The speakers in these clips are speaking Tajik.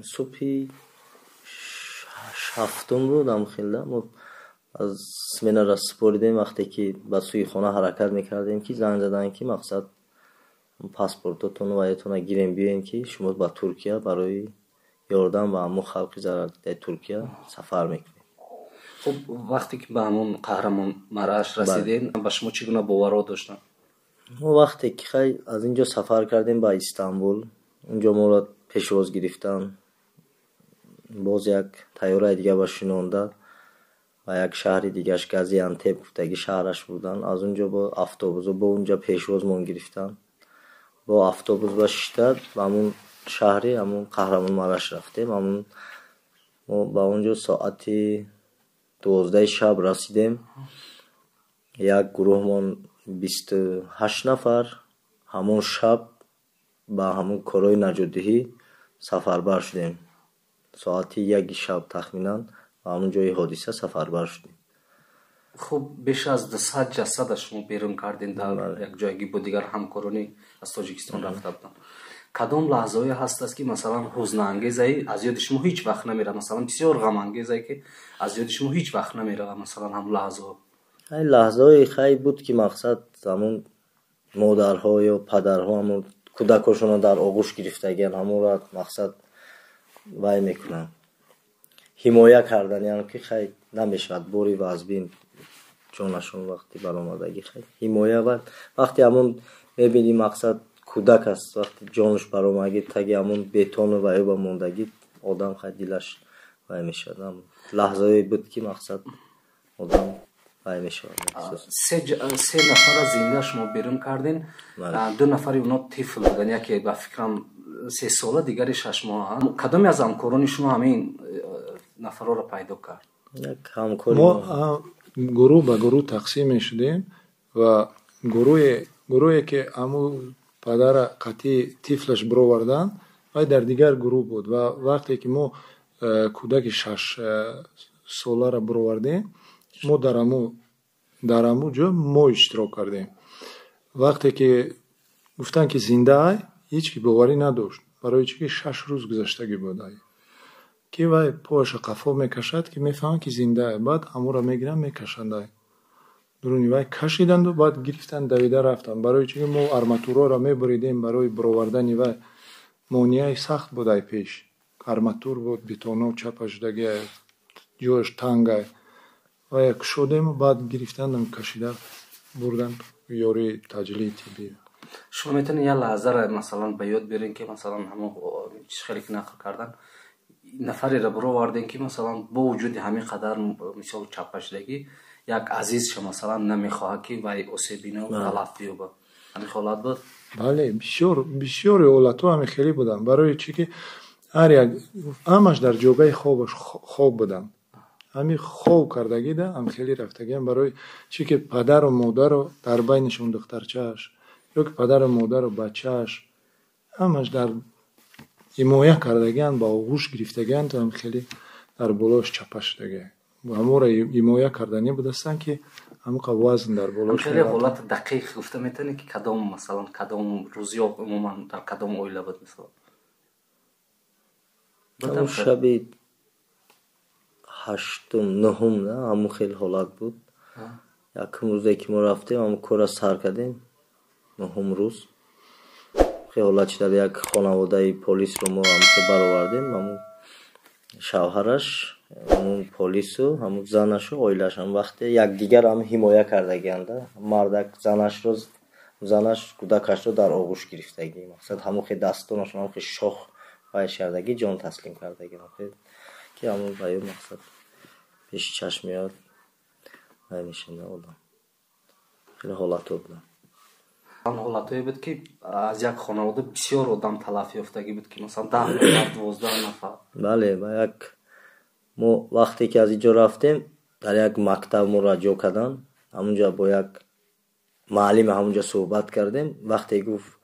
صبحی هفتم رو دمخیله ما از سمینار را سپردیم. وقتی که به سوی خانه حرکت میکردیم که زنگ زدن که مقصد پاسپورتتون و ایتون گیریم بیاین که شما به ترکیه برای یاردن و همون خلقی ضرر در ترکیه سفر میکنید. خب وقتی که به همون قهرمان مراش رسیدین با شما چگونه باور داشتن؟ ما وقتی که خیلی از اینجا سفر کردیم به استانبول، اونجا ما را پیشواز گرفتن، باز یک تیاره دیگه با شنونده و یک شهر دیگهش گازیانتپ دیگه شهرش بودن. از اونجا با اتوبوس با اونجا پیشواز مون گرفتن، با اتوبوس با شتر و همون شهری همون قهرمان مراش رفتیم. همون ما با اونجا ساعت 12 شب رسیدیم. یک گروه من 28 نفر همون شب با همون کارای نجاتدهی سفربر شدیم. ساعت 1 شب تخمینا و همون جای حادثه سفربر شدیم. خب بیش از 200 جسد شما بیرون کردین در یک جایی بود، دیگر همکارانی از تاجیکستان رفته بودن. کدام لحظه‌ای هست است که مثلا حزن انگیزی از یاد شما هیچ وقت نمیره، مثلا بسیار غم انگیزی که از یاد شما هیچ وقت نمیره، مثلا هم لحظه این لحظه‌ای خیلی بود که مقصد همون مادرها یا پدرها همون کودکاشون در آغوش گرفتگی همون را مقصد وای میکنن حمایت کردن، یعنی که خیلی نمیشود بوری و از بین جانشون وقتی برآمدگی خیلی حمایت و وقتی همون میبینی مقصد کودک است وقتی جانش برآمدگی تگی همون بتون و وای با موندگی آدم خیلی دلش وای میشد. لحظه‌ای بود که مقصد آدم وای میشد. سه نفر از زنده شما بیرون کردین، 2 نفر اونا طفل بودن، یکی با فکرم 3 ساله دیگری 6 ماه. کدامی از همکاران شما همین نفرها را پیدا کرد؟ ما گروه به گروه تقسیم شدیم و گروهی که همو پدر قطعی طفلش برآوردن و در دیگر گروه بود و وقتی که ما کودک 6 ساله را برآوردیم ما در همو جا ما اشتراک کردیم. وقتی که گفتن که زنده هیچ کی باوری نداشت، برای چی که 6 روز گذشتگی بود که وای پاش قفا میکشد که میفهمن که زنده. بعد امو را میگیرن میکشند درونی وای کشیدند و بعد گرفتن دویده رفتن. برای چی که ما ارماتورا را میبریدیم برای برآوردن و مونیای سخت بود پیش ارماتور بود، بتونا چپش دیگه جوش تنگ و یک شدیم و بعد گرفتن کشیده بردن یاری تجلی طبی. شما میتونید یه لحظه را مثلا به یاد بیارین که مثلا همون خیلی که نقل کردن نفری را برآوردین که مثلا با وجود همین قدر مثلا چپشدگی یک عزیز شما مثلا نمیخواد که وای اسیبینه و تلافی بود، همین حالت بود؟ بله بسیار حالت ها همین خیلی بودن. برای چی که هر یک همش در جوگه خواب بودن، همین خواب کردگی ده هم خیلی رفتگی هم. برای چی که پدر و مادر رو در بینشون دخترچهش یا که پدر و مادر و بچهش همش در حمایت کردگی هم با آغوش گرفتگی هم تو هم خیلی در بالاش چپشدگی و همو را حمایت کردنی بودستن که همو وزن در بالاش خیلی حالت دقیق گفته میتونی که کدام مثلا کدام روزی یا عموما در کدام اویله بود مثلا؟ همون شبی 8م 9م نه همون خیلی حالت بود. یکم روزی که ما رفتیم همون کار سر کردیم 9م روز خیلی حالت شده. یک خانواده پلیس رو ما هم برآوردیم، همون شوهرش همون پلیس و همون زنش و آیلش هم وقتی یک دیگر هم حمایت کردگیند. مردک زنش کودکش رو در آغوش گرفتگی مقصد همون خیلی دستانش هم خیلی شاخ وایش کردگی جان تسلیم کردگی که همون باید مقصد پیش چشم میاد نمیشنه آدم. خیلی حالت بودن. حالتایی بود که از یک خانواده بسیار آدم تلف یافتگی بود که مثلا 10 نفر 12 نفر. بله ما وقتی که از اینجا رفتیم در یک مکتب ما راجع کردن، همونجا با یک معلم همونجا صحبت کردیم. وقتی گفت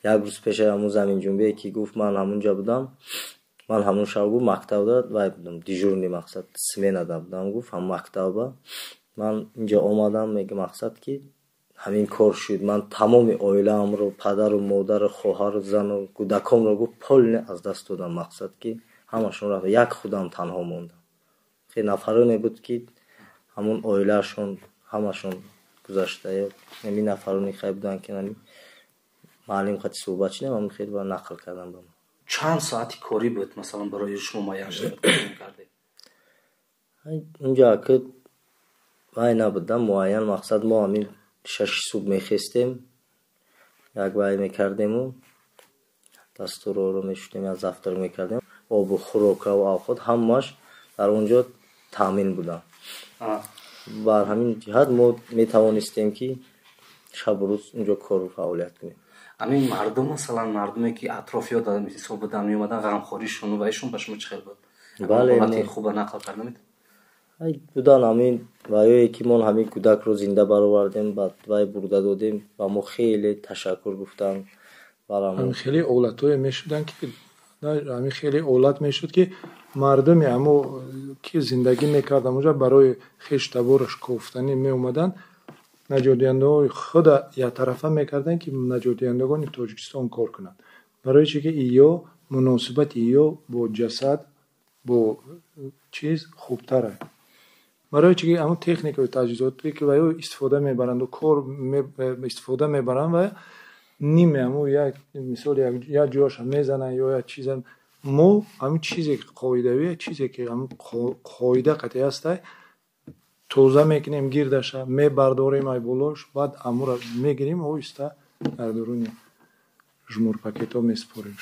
یک روز پیش همون زمین جنبی که گفت من همونجا بودم، من همون شب مکتب داد و بودم دیجورنی مقصد سمینه دادم. گفت هم مکتب من اینجا آمدم میگه مقصد که همین کار شد. من تمام عائله‌ام رو پدر و مادر و خواهر و زن و کودکام رو گفت پول از دست دادم مقصد که ҳамашон рафт. Як худам танҳо мондам. Хеле нафароне буд ки ҳамон оилаашон ҳамашон гузашта. Нами нафарони хай буданд ки нами маълим хати суҳбат шидем, ҳамон хеле ба нақл кардам ба мо. чанд соати корӣ буд масалан барои шумо муайян кардед? Инҷа ки вай набудам муайян, мақсад мо ҳамин 6 субҳ мехестем, як вай мекардему, дастурро мешудем, як зафтар мекардем, обу хӯрокаву авхот ҳамаш дар онҷо таъмин будам. бар ҳамин ҷиҳат мо метавонистем ки шабу рӯз онҷо кору фаъолият кунем. ҳамин мардум масалан мардуме ки атрофиё ҳисоб будан меомаданд ғамхоришону вайшон ба шумо чӣ хел буд? Бале, ҳолати хуба нақл карда метавонед? будан ҳамин ваёе ки мон ҳамин кӯдакро зинда баровардем, баъд вай бурда додем, ба мо хеле ташаккур гуфтанд. ҳамин хеле олатое мешуданд ки ҳамин хеле олат мешуд ки мардуми ҳамо ки зиндагӣ мекарданд онҷа барои хештабораш кофтанӣ меомаданд. наҷотдиҳандаҳои худа яктарафа мекарданд ки наҷотдиҳандагони Тоҷикистон кор кунанд. барои чӣ ки иё муносибати иё бо ҷасад бо чиз хубтар аст. барои чӣ ки ҳамон техникаи таҷҳизоте ки ваё истифода мебаранду кор истифода мебаранд ва ниме ҳамон як мисол як ҷояша мезананд ё як чиза мо ҳамин чизе ки қоидави чизе ки ҳамин қоида қатъи аст тоза мекунем гирдаша мебардорем ай болош баъд ҳамонро мегирем оҳиста дар дуруни жмурпакетҳо месупорем.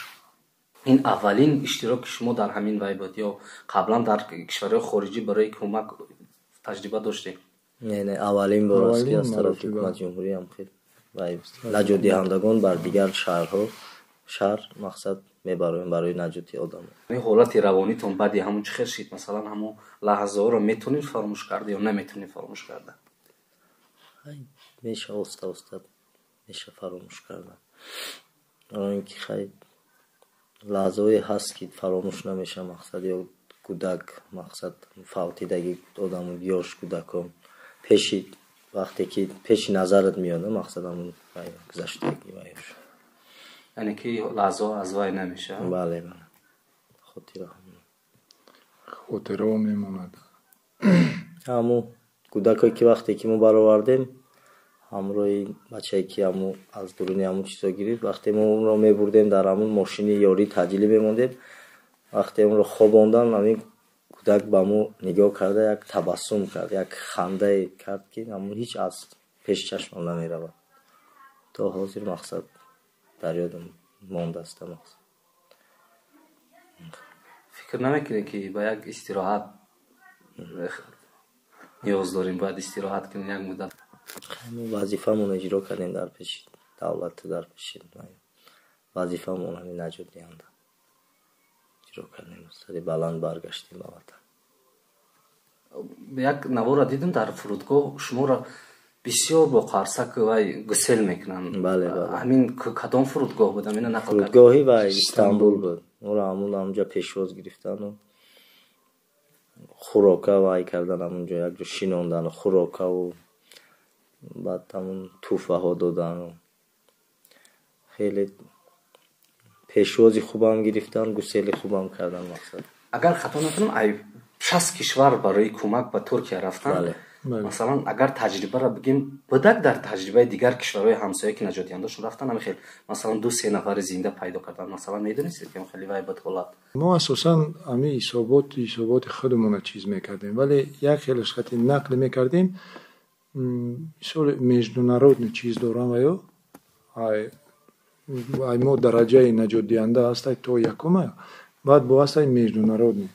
ин аввалин иштироки шумо дар ҳамин вай буд ё қаблан дар кишварҳои хориҷӣ барои кӯмак таҷриба доштед? Не, аввалин бор аст ки аз тарафи ҳукумати ҷумҳурӣ ҳам хел вай наҷотдиҳандагон бар дигар шаҳр мақсад мебароем барои наҷоти одамон. ҳолати равонитон баъди ҳамон чӣ хел шид? масалан ҳамон лаҳзаҳоро метавонед фаромӯш карда ё наметавонед фаромӯш карда? меша оста меша фаромӯш карда. ин ки хай лаҳзаҳое ҳаст ки фаромӯш намеша, мақсад ё кӯдак мақсад фавтидаги одамон ёш кӯдакон пеши вақте ки пеши назарат меояд, мақсад ҳамон гузаштаги вайш. яъне ки лаҳзаҳо аз вай намеша? бале хотираҳо мемонад. ҳамон кӯдакое ки вақте ки мо баровардем ҳамроҳи бачае ки ҳамон аз дуруни ҳамон чизо гирифт, вақте мо онро мебурдем дар ҳамон мошини ёрии таъҷилӣ мемондем, вақте онро хобондам ҳамин кӯдак ба мо нигоҳ карда як табассум кард, як хандае кард ки ҳамон ҳеҷ аз пеши чашмам намеравад. то ҳозир мақсад дар ёдам мондааст. мақсад фикр намекунед ки ба як истироҳат ниёз дорем, бояд истироҳат кунем як муддат? вазифамон иҷро кардем дар пеши давлат, дар пеши вазифамон ҳамин наҷотдиҳанда иҷро кардем, сари баланд баргаштем ба ватан. як навора дидем дар фурудгоҳ шуморо бисёр бо қарсак вай гусел мекунанд. бале ҳамин кадом фурудгоҳ буд? ҳамина нақл кард? фурудгоҳи вай Истанбул буд. моро ҳамон ҳамонҷа пешвоз гирифтану хӯрока вай кардан, ҳамонҷо якҷо шинондану хӯрокаву баъд ҳамон тӯҳфаҳо додану хеле пешвози хубам гирифтан, гусели хубам кардан. мақсад агар хато накунам 60 кишвар барои кӯмак ба Туркия рафтанд. масалан агар таҷрибаро бигем будак дар таҷрибаи дигар кишварҳои ҳамсоя ки наҷотдиҳандашон рафтанд ҳамин масалан 2-3 нафари зинда пайдо кардан, масалан медонистед ки хеле вай буд ҳолат? мо асосан ҳамин ҳисоботи худмона чиз мекардем, вале як хелаш хати нақл мекардем. мисоли международный чиз дорам ваё ай мо дараҷаи наҷотдиҳанда ҳастай то якума, баъд бо ҳастай международный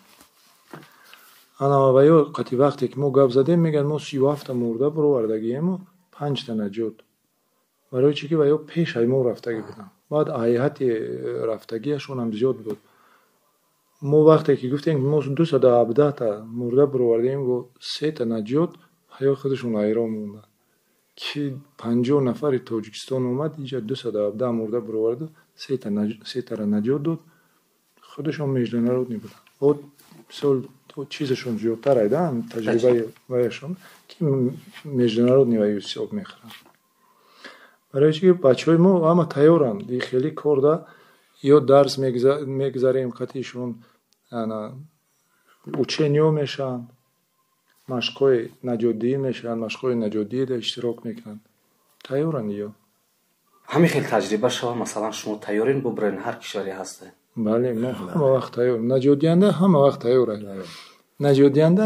ваё қати вақте ки мо гап задем мегӯянд мо 37 мурда баровардагиему 5 наҷот, барои чӣ ки ваё пеш ай мо рафтагӣ буданд, баъд ҳайати рафтагиашон ҳам зиёд буд. мо вақте ки гуфтем мо 217 мурда баровардем бо 3 наҷот, ҳаё худашон ҳайрон монданд ки 50 нафари Тоҷикистон омад инҷа 217 мурда бароварду 3 тара наҷот дод, худашон международный буданд. мисол чизашон зиёдтар айда таҷрибаи ваяшон ки международный вай ҳисоб мехӯранд. барои чӣ ки бачаҳои мо ҳама тайёранд хеле кор да ё дарс мегзарем қатишон учениё мешаванд, машқҳои наҷотдӣ мешаванд, машқҳои наҷотдиеда иштирок мекунанд. Тайёранд ё? ҳамин хел таҷриба шава, масалан шумо тайёрин бубарен ҳар кишваре ҳастед? бале, мо ҳама вақт тайёр. Наҷотдиҳанда ҳама вақт тайёр аст. наҷотдиҳанда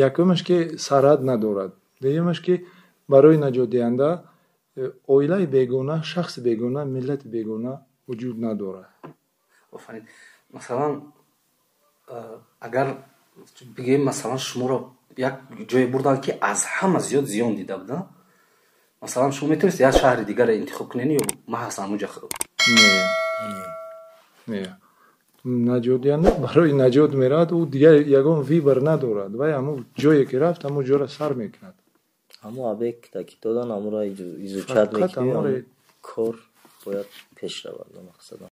якумаш ки сарҳад надорад, дуюмаш ки барои наҷотдиҳанда оилаи бегуна, шахси бегуна, миллати бегуна вуҷуд надорад. офарин. Масалан агар бигем масалан шуморо як ҷое бурданд ки аз ҳама зиёд зиён дида буданд, масалан шумо метавонистед як шаҳри дигаре интихоб кунед ё ман ҳастам онҷа? не наҷотдиҳанда барои наҷот меравад, ӯ дигар ягон вибр надорад, вай ҳамун ҷое ки рафт ҳамун ҷоро сар мекунад. ҳамун объекта ки додан ҳамуро изучат мекунӣ, кор бояд пеш равад.